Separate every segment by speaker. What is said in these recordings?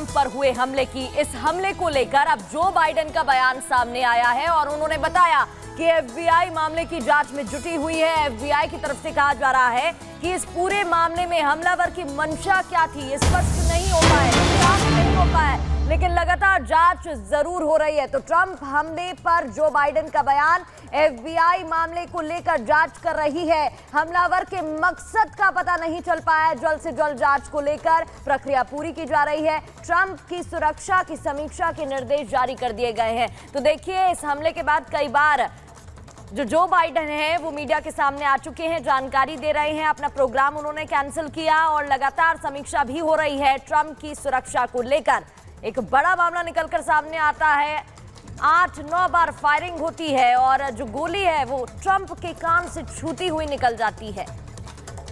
Speaker 1: Trump पर हुए हमले की। इस हमले को लेकर अब जो बाइडेन का बयान सामने आया है और उन्होंने बताया कि एफबीआई मामले की जांच में जुटी हुई है। एफबीआई की तरफ से कहा जा रहा है कि इस पूरे मामले में हमलावर की मंशा क्या थी ये स्पष्ट नहीं हो पाए, लेकिन लगातार जांच जरूर हो रही है। तो ट्रंप हमले पर जो बाइडेन का बयान, एफबीआई मामले को लेकर जांच कर रही है, हमलावर के मकसद का पता नहीं चल पाया है। जल्द से जल्द जांच को लेकर प्रक्रिया पूरी की जा रही है। ट्रंप की सुरक्षा की समीक्षा के निर्देश जारी कर दिए गए हैं। तो देखिए, इस हमले के बाद कई बार जो बाइडेन है वो मीडिया के सामने आ चुके हैं, जानकारी दे रहे हैं। अपना प्रोग्राम उन्होंने कैंसिल किया और लगातार समीक्षा भी हो रही है ट्रंप की सुरक्षा को लेकर। एक बड़ा मामला निकलकर सामने आता है। 8-9 बार फायरिंग होती है और जो गोली है वो ट्रंप के कान से छूती हुई निकल जाती है।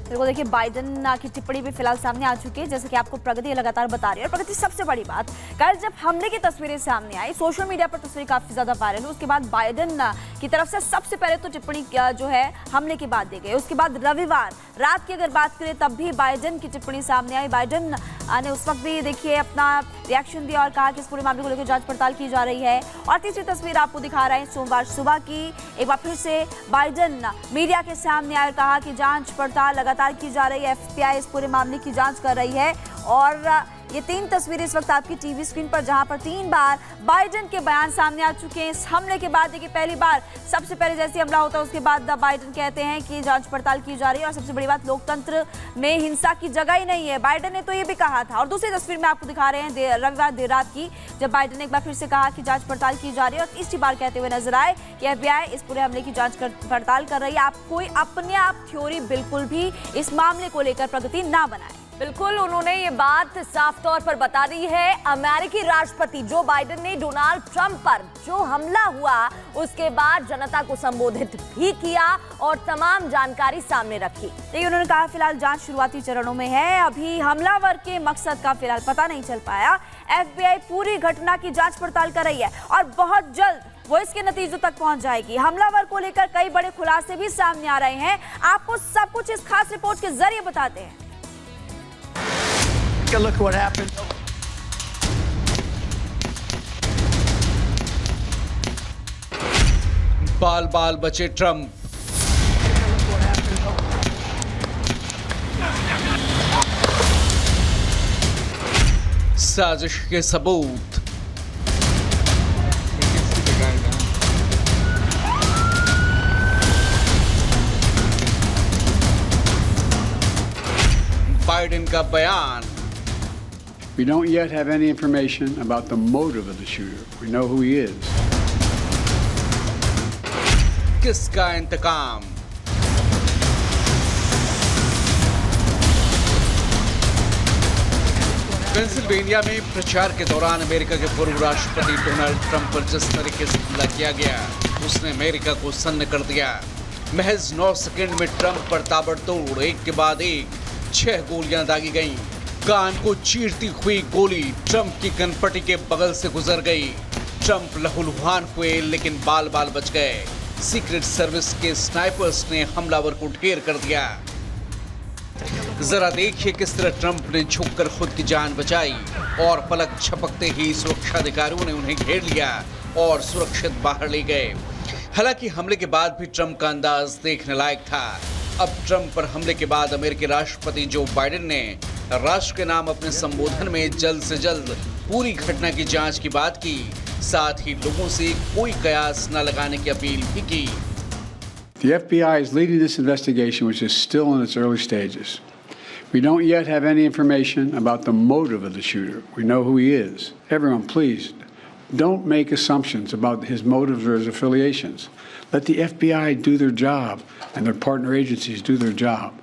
Speaker 2: बिल्कुल, देखिए बाइडेन की टिप्पणी भी फिलहाल सामने आ चुकी है, जैसे कि आपको प्रगति लगातार बता रही है। और प्रगति, सबसे बड़ी बात, कल जब हमले की तस्वीरें सामने आई, सोशल मीडिया पर तस्वीर काफी ज्यादा वायरल हुई, उसके बाद बाइडेन की तरफ से सबसे पहले तो टिप्पणी जो है हमले के बाद दी गई। उसके बाद रविवार रात की अगर बात करें तब भी बाइडेन की टिप्पणी सामने आई। बाइडेन ने उस वक्त भी देखिए अपना रिएक्शन दिया और कहा कि इस पूरे मामले को लेकर जांच पड़ताल की जा रही है। और तीसरी तस्वीर आपको दिखा रहे हैं सोमवार सुबह की। एक बार फिर से बाइडेन मीडिया के सामने आए और कहा कि जांच पड़ताल लगातार की जा रही है, एफबीआई इस पूरे मामले की जांच कर रही है। और ये 3 तस्वीरें इस वक्त आपकी टीवी स्क्रीन पर, जहां पर 3 बार बाइडेन के बयान सामने आ चुके हैं। इस हमले के बाद देखिए पहली बार, सबसे पहले जैसे हमला होता है उसके बाद बाइडेन कहते हैं कि जांच पड़ताल की जा रही है। और सबसे बड़ी बात, लोकतंत्र में हिंसा की जगह ही नहीं है, बाइडेन ने तो ये भी कहा था। और दूसरी तस्वीर में आपको दिखा रहे हैं रविवार देर रात की, जब बाइडेन ने एक बार फिर से कहा कि जांच पड़ताल की जा रही है। और तीसरी बार कहते हुए नजर आए कि एफबीआई इस पूरे हमले की जांच पड़ताल कर रही है। आप कोई अपने आप थ्योरी बिल्कुल भी इस मामले को लेकर प्रगति ना बनाए।
Speaker 1: बिल्कुल, उन्होंने ये बात साफ तौर पर बता दी है। अमेरिकी राष्ट्रपति जो बाइडेन ने डोनाल्ड ट्रंप पर जो हमला हुआ उसके बाद जनता को संबोधित भी किया और तमाम जानकारी सामने रखी।
Speaker 2: देखिए, उन्होंने कहा फिलहाल जांच शुरुआती चरणों में है, अभी हमलावर के मकसद का फिलहाल पता नहीं चल पाया। एफबीआई पूरी घटना की जांच पड़ताल कर रही है और बहुत जल्द वो इसके नतीजों तक पहुंच जाएगी। हमलावर को लेकर कई बड़े खुलासे भी सामने आ रहे हैं। आपको सब कुछ इस खास रिपोर्ट के जरिए बताते हैं।
Speaker 3: Look what happened.
Speaker 4: बाल बाल बचे ट्रंप। साजिश के सबूत। बाइडेन का बयान।
Speaker 5: We don't yet have any information about the motive of the shooter. We know who he is.
Speaker 4: किसका इंतकाम? पेंसिल्वेनिया में प्रचार के दौरान अमेरिका के पूर्व राष्ट्रपति डोनाल्ड ट्रंप पर जिस तरीके से हमला किया गया, उसने अमेरिका को सन्न कर दिया। महज 9 सेकंड में ट्रंप पर ताबड़तोड़ एक के बाद एक 6 गोलियां दागी गईं। कान को चीरती हुई गोली ट्रंप की कनपटी के बगल से गुजर गई। ट्रंप लहूलुहान हुए लेकिन बाल बाल बच गए। सीक्रेट सर्विस के स्नाइपर्स ने हमलावर को ढेर कर दिया। जरा देखिए किस तरह ट्रंप ने झुककर खुद की जान बचाई और पलक झपकते ही सुरक्षा अधिकारियों ने उन्हें घेर लिया और सुरक्षित बाहर ले गए। हालांकि हमले के बाद भी ट्रंप का अंदाज देखने लायक था। अब ट्रंप पर हमले के बाद अमेरिकी राष्ट्रपति जो बाइडेन ने राष्ट्र के नाम अपने संबोधन में जल्द से जल्द पूरी घटना की जांच की बात की, साथ ही लोगों से कोई कयास न लगाने की अपील भी की।
Speaker 5: The FBI is leading this investigation, which is still in its early stages. We don't yet have any information about the motive of the shooter. We know who he is. Everyone, please, don't make assumptions about his motives or his affiliations. Let the FBI do their job and their partner agencies do their job.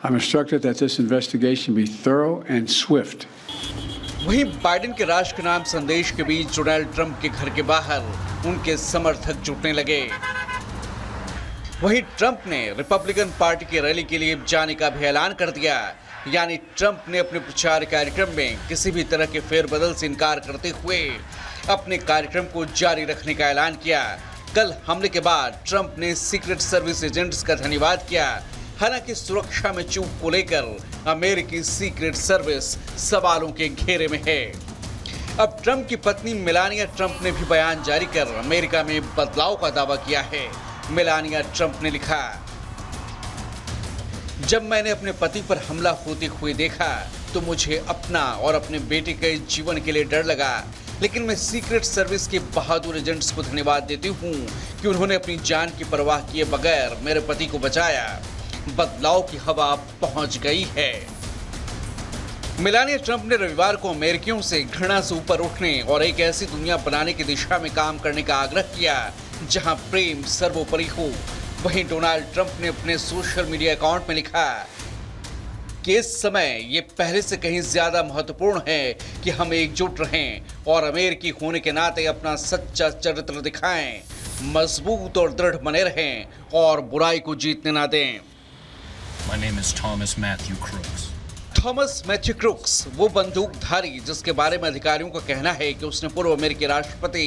Speaker 5: I'm instructed that this investigation be thorough and swift.
Speaker 4: वहीं Biden के राष्ट्र के नाम संदेश के बीच Donald Trump के घर के बाहर उनके समर्थक जुटने लगे। वहीं ट्रंप ने रिपब्लिकन पार्टी की रैली के लिए जाने का भी ऐलान कर दिया। यानी ट्रंप ने अपने प्रचार कार्यक्रम में किसी भी तरह के फेरबदल से इनकार करते हुए अपने कार्यक्रम को जारी रखने का ऐलान किया। कल हमले के बाद ट्रंप ने सीक्रेट सर्विस एजेंट्स का धन्यवाद किया। हालांकि सुरक्षा में चूक को लेकर अमेरिकी सीक्रेट सर्विस सवालों के घेरे में है। अब ट्रंप की पत्नी मेलानिया ट्रंप ने भी बयान जारी कर अमेरिका में बदलाव का दावा किया है। मेलानिया ट्रंप ने लिखा, जब मैंने अपने पति पर हमला होते हुए देखा तो मुझे अपना और अपने बेटे के जीवन के लिए डर लगा, लेकिन मैं सीक्रेट सर्विस के बहादुर एजेंट्स को धन्यवाद देती हूँ कि उन्होंने अपनी जान की परवाह किए बगैर मेरे पति को बचाया। बदलाव की हवा पहुंच गई है। मेलानिया ट्रंप ने रविवार को अमेरिकियों से घृणा से ऊपर उठने और एक ऐसी दुनिया बनाने की दिशा में काम करने का आग्रह किया जहां प्रेम सर्वोपरि हो। वहीं डोनाल्ड ट्रंप ने अपने सोशल मीडिया अकाउंट में लिखा कि इस समय ये पहले से कहीं ज्यादा महत्वपूर्ण है कि हम एकजुट रहें और अमेरिकी होने के नाते अपना सच्चा चरित्र दिखाएं, मजबूत और दृढ़ बने रहें और बुराई को जीतने ना दें।
Speaker 3: My name is Thomas Matthew Crooks.
Speaker 4: Thomas Matthew Crooks वो बंदूकधारी जिसके बारे में अधिकारियों का कहना है कि उसने पूर्व अमेरिकी राष्ट्रपति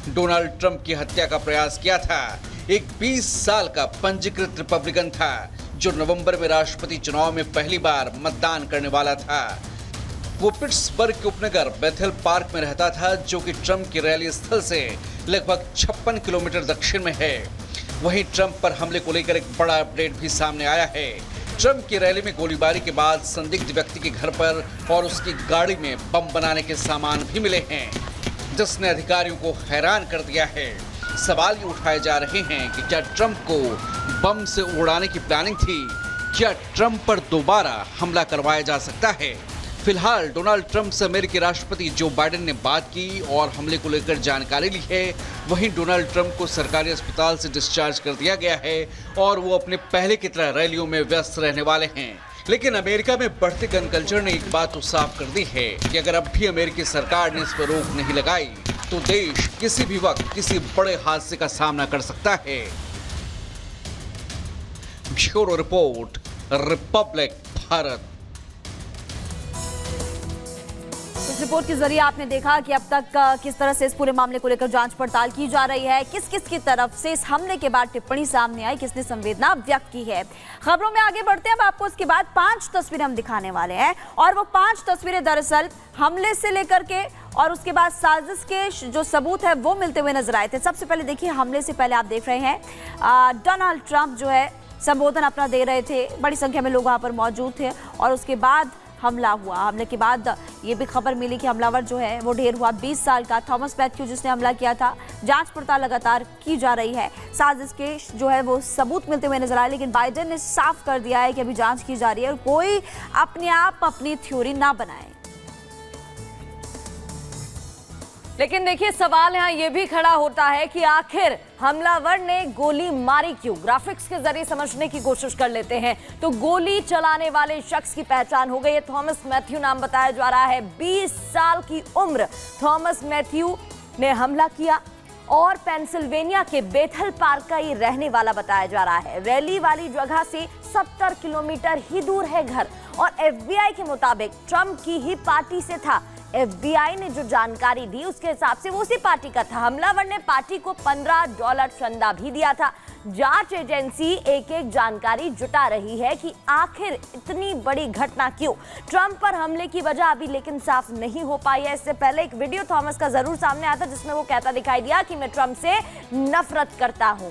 Speaker 4: डोनाल्ड ट्रंप की हत्या का प्रयास किया था, एक 20 साल का पंजीकृत रिपब्लिकन था जो नवंबर में राष्ट्रपति चुनाव में पहली बार मतदान करने वाला था। वो पिट्सबर्ग के उपनगर बेथेल पार्क में रहता था जो कि ट्रंप की रैली स्थल से लगभग 56 किलोमीटर दक्षिण में है। वहीं ट्रंप पर हमले को लेकर एक बड़ा अपडेट भी सामने आया है। ट्रंप की रैली में गोलीबारी के बाद संदिग्ध व्यक्ति के घर पर और उसकी गाड़ी में बम बनाने के सामान भी मिले हैं, जिसने अधिकारियों को हैरान कर दिया है। सवाल ये उठाए जा रहे हैं कि क्या ट्रंप को बम से उड़ाने की प्लानिंग थी? क्या ट्रंप पर दोबारा हमला करवाया जा सकता है? फिलहाल डोनाल्ड ट्रंप से अमेरिकी राष्ट्रपति जो बाइडेन ने बात की और हमले को लेकर जानकारी ली है। वहीं डोनाल्ड ट्रंप को सरकारी अस्पताल से डिस्चार्ज कर दिया गया है और वो अपने पहले की तरह रैलियों में व्यस्त रहने वाले हैं। लेकिन अमेरिका में बढ़ते गन कल्चर ने एक बात तो साफ कर दी है कि अगर अब भी अमेरिकी सरकार ने इस पर रोक नहीं लगाई तो देश किसी भी वक्त किसी बड़े हादसे का सामना कर सकता है। Bureau report, Republic Bharat.
Speaker 2: इस रिपोर्ट के जरिए आपने देखा कि अब तक किस तरह से इस पूरे मामले को लेकर जांच पड़ताल की जा रही है, किस किस की तरफ से इस हमले के बाद टिप्पणी सामने आई, किसने संवेदना व्यक्त की है। खबरों में आगे बढ़ते हैं। अब आपको इसके बाद 5 तस्वीरें हम दिखाने वाले हैं और वो 5 तस्वीरें दरअसल हमले से लेकर के और उसके बाद साजिश के जो सबूत है वो मिलते हुए नजर आए थे। सबसे पहले देखिए, हमले से पहले आप देख रहे हैं डोनाल्ड ट्रंप जो है संबोधन अपना दे रहे थे, बड़ी संख्या में लोग वहां पर मौजूद थे और उसके बाद हमला हुआ। हमले के बाद ये भी खबर मिली कि हमलावर जो है वो ढेर हुआ 20 साल का थॉमस मैथ्यू जिसने हमला किया था। जांच पड़ताल लगातार की जा रही है। साजिश के जो है वो सबूत मिलते हुए नजर आए, लेकिन बाइडेन ने साफ कर दिया है कि अभी जांच की जा रही है और कोई अपने आप अपनी थ्योरी ना बनाए।
Speaker 1: लेकिन देखिए, सवाल यहाँ ये भी खड़ा होता है कि आखिर हमलावर ने गोली मारी क्यों? ग्राफिक्स के जरिए समझने की कोशिश कर लेते हैं तो गोली चलाने वाले शख्स की पहचान हो गई है। थॉमस मैथ्यू नाम बताया जा रहा है। 20 साल की उम्र थॉमस मैथ्यू ने हमला किया और पेंसिल्वेनिया के बेथल पार्क का ये रहने वाला बताया जा रहा है। रैली वाली जगह से 70 किलोमीटर ही दूर है घर और FBI के मुताबिक ट्रंप की ही पार्टी से था। FBI ने जो जानकारी दी उसके हिसाब से वो उसी पार्टी का था। हमलावर ने पार्टी को $15 चंदा भी दिया था। जांच एजेंसी एक एक जानकारी जुटा रही है कि आखिर इतनी बड़ी घटना क्यों। ट्रंप पर हमले की वजह अभी लेकिन साफ नहीं हो पाई है। इससे पहले एक वीडियो थॉमस का जरूर सामने आया था जिसमें वो कहता दिखाई दिया कि मैं ट्रंप से नफरत करता हूं।